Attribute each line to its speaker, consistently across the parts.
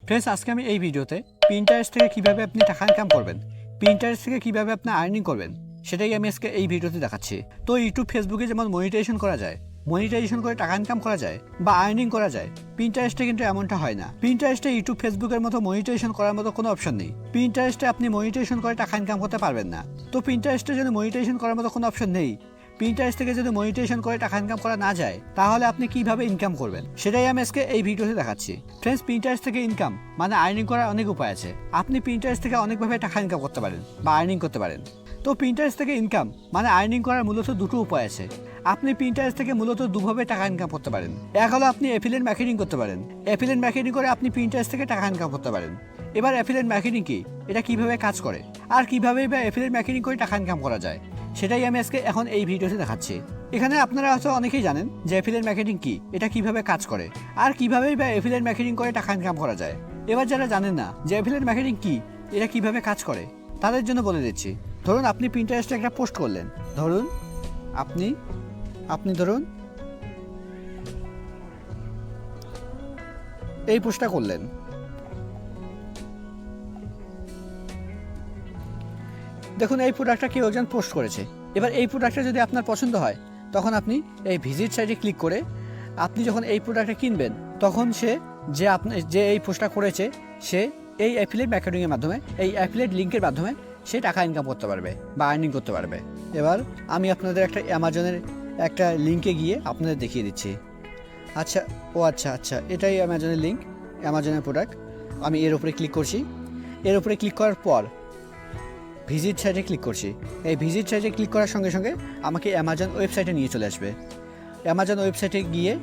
Speaker 1: Friends, আজকে আমি এই ভিডিওতে পিন্টারেস্ট থেকে কিভাবে আপনি টাকা ইনকাম করবেন, পিন্টারেস্ট থেকে কিভাবে আপনি আর্নিং করবেন সেটাই আমি আজকে এই ভিডিওতে দেখাচ্ছি। তো ইউটিউব, ফেসবুকে যেমন মনিটাইজেশন করা যায়, মনিটাইজেশন করে টাকা ইনকাম করা যায় বা আর্নিং করা যায়, পিন্টারেস্টে কিন্তু এমনটা হয় না। পিন্টারেস্টে ইউটিউব, ফেসবুকের মতো মনিটাইজেশন করার মতো কোনো অপশন নেই। পিন্টারেস্টে আপনি মনিটাইজেশন করে টাকা ইনকাম করতে পারবেন না। তো পিন্টারেস্টে যদি মনিটাইজেশন করার মতো কোনো অপশন নেই, পিন্টারেস্ট থেকে যদি মনিটাইজেশন করে টাকা ইনকাম করা না যায়, তাহলে আপনি কিভাবে ইনকাম করবেন সেটাই আমি আজকে এই ভিডিওতে দেখাচ্ছি। ফ্রেন্ডস, পিন্টারেস্ট থেকে ইনকাম মানে আর্নিং করার অনেক উপায় আছে। আপনি পিন্টারেস্ট থেকে অনেকভাবে টাকা ইনকাম করতে পারেন বা আর্নিং করতে পারেন। তো পিন্টারেস্ট থেকে ইনকাম মানে আর্নিং করার মূলত দুটো উপায় আছে। আপনি পিন্টারেস্ট থেকে মূলত দুভাবে টাকা ইনকাম করতে পারেন। এক হলো আপনি অ্যাফিলিয়েট মার্কেটিং করতে পারেন। অ্যাফিলিয়েট মার্কেটিং করে আপনি পিন্টারেস্ট থেকে টাকা ইনকাম করতে পারেন। এবার অ্যাফিলিয়েট মার্কেটিং কি, এটা কিভাবে কাজ করে, আর কিভাবে বা অ্যাফিলিয়েট মার্কেটিং করে টাকা ইনকাম করা যায়, সেটাই আমি আজকে এখন এই ভিডিওতে দেখাচ্ছি। এখানে আপনারা হয়তো অনেকেই জানেন যে অ্যাফিলিয়েট মার্কেটিং কি, এটা কিভাবে কাজ করে, আর কিভাবে বা অ্যাফিলিয়েট মার্কেটিং করে টাকা ইনকাম করা যায়। এবার যারা জানেন না যে অ্যাফিলিয়েট মার্কেটিং কি, এটা কিভাবে কাজ করে, তাদের জন্য বলে দিচ্ছি। ধরুন আপনি পিন্টারেস্টে একটা পোস্ট করলেন। ধরুন আপনি ধরুন এই পোস্টটা করলেন। দেখুন, এই প্রোডাক্টটা কেউ একজন পোস্ট করেছে। এবার এই প্রোডাক্টটা যদি আপনার পছন্দ হয়, তখন আপনি এই ভিজিট সাইটে ক্লিক করে আপনি যখন এই প্রোডাক্টটা কিনবেন, তখন সে যে এই পোস্টটা করেছে, সে এই অ্যাফিলিয়েট মার্কেটিংয়ের মাধ্যমে, এই অ্যাফিলিয়েট লিঙ্কের মাধ্যমে সে টাকা ইনকাম করতে পারবে বা আর্নিং করতে পারবে। এবার আমি আপনাদের একটা অ্যামাজনের একটা লিঙ্কে গিয়ে আপনাদের দেখিয়ে দিচ্ছি। আচ্ছা, এটাই অ্যামাজনের লিঙ্ক, অ্যামাজনের প্রোডাক্ট। আমি এর উপরে ক্লিক করছি। এর উপরে ক্লিক করার পর ভিজিট সাইটে ক্লিক করছি। এই ভিজিট সাইটে ক্লিক করার সঙ্গে সঙ্গে আমাকে অ্যামাজন ওয়েবসাইটে নিয়ে চলে আসবে। অ্যামাজন ওয়েবসাইটে গিয়ে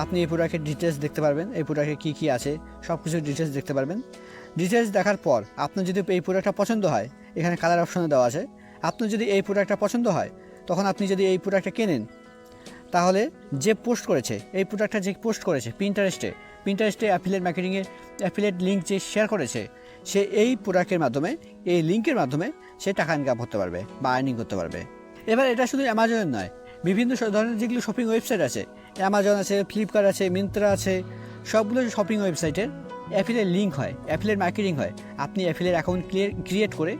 Speaker 1: আপনি এই প্রোডাক্টের ডিটেলস দেখতে পারবেন। এই প্রোডাক্টে কী কী আছে সব কিছু ডিটেলস দেখতে পারবেন। ডিটেলস দেখার পর আপনার যদি এই প্রোডাক্টটা পছন্দ হয়, এখানে কালার অপশনে দেওয়া আছে, আপনার যদি এই প্রোডাক্টটা পছন্দ হয়, তখন আপনি যদি এই প্রোডাক্টটা কেনেন, তাহলে যে পোস্ট করেছে, এই প্রোডাক্টটা যে পোস্ট করেছে পিন্টারেস্টে অ্যাফিলিয়েট মার্কেটিংয়ে অ্যাফিলিয়েট লিঙ্ক যে শেয়ার করেছে, সে এই প্রোডাক্টের মাধ্যমে, এই লিঙ্কের মাধ্যমে সে টাকা ইনকাম করতে পারবে বা আর্নিং করতে পারবে। এবার এটা শুধু অ্যামাজনের নয়, বিভিন্ন ধরনের যেগুলো শপিং ওয়েবসাইট আছে, অ্যামাজন আছে, ফ্লিপকার্ট আছে, মিন্ত্রা আছে, সবগুলো শপিং ওয়েবসাইটের অ্যাফিলিয়েট লিঙ্ক হয়, অ্যাফিলিয়েট মার্কেটিং হয়। আপনি অ্যাফিলিয়েট অ্যাকাউন্ট ক্রিয়েট করে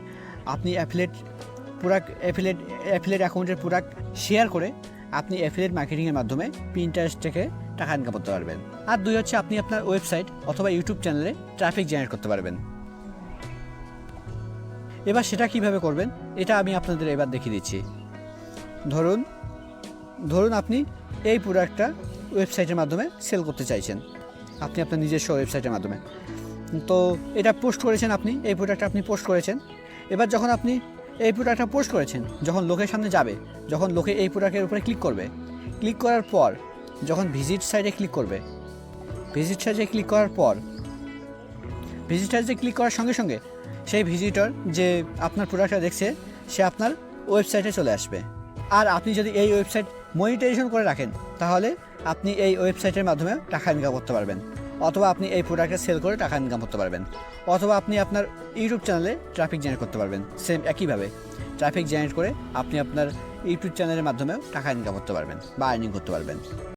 Speaker 1: আপনি অ্যাফিলিয়েট অ্যাকাউন্টের প্রোডাক্ট শেয়ার করে আপনি অ্যাফিলিয়েট মার্কেটিংয়ের মাধ্যমে পিন্টারেস্ট থেকে টাকা ইনকাম করতে পারবেন। আর দুই হচ্ছে, আপনি আপনার ওয়েবসাইট অথবা ইউটিউব চ্যানেলে ট্রাফিক জেনারেট করতে পারবেন। এবার সেটা কিভাবে করবেন, এটা আমি আপনাদের এবার দেখিয়ে দিচ্ছি। ধরুন আপনি এই প্রোডাক্টটা ওয়েবসাইটের মাধ্যমে সেল করতে চাইছেন, আপনি আপনার নিজস্ব ওয়েবসাইটের মাধ্যমে। তো এটা পোস্ট করেছেন, আপনি এই প্রোডাক্টটা আপনি পোস্ট করেছেন। এবার যখন আপনি এই প্রোডাক্টটা পোস্ট করেছেন, যখন লোকের সামনে যাবে, যখন লোকে এই প্রোডাক্টের উপরে ক্লিক করবে, ক্লিক করার পর যখন ভিজিট সাইটে ক্লিক করবে, ভিজিট সাইটে ক্লিক করার সঙ্গে সঙ্গে সেই ভিজিটর যে আপনার প্রোডাক্টটা দেখছে, সে আপনার ওয়েবসাইটে চলে আসবে। আর আপনি যদি এই ওয়েবসাইট মনিটাইজেশন করে রাখেন, তাহলে আপনি এই ওয়েবসাইটের মাধ্যমে টাকা ইনকাম করতে পারবেন, অথবা আপনি এই প্রোডাক্টটা সেল করে টাকা ইনকাম করতে পারবেন, অথবা আপনি আপনার ইউটিউব চ্যানেলে ট্রাফিক জেনারেট করতে পারবেন। সেম একইভাবে ট্রাফিক জেনারেট করে আপনি আপনার ইউটিউব চ্যানেলের মাধ্যমেও টাকা ইনকাম করতে পারবেন বা আর্নিং করতে পারবেন।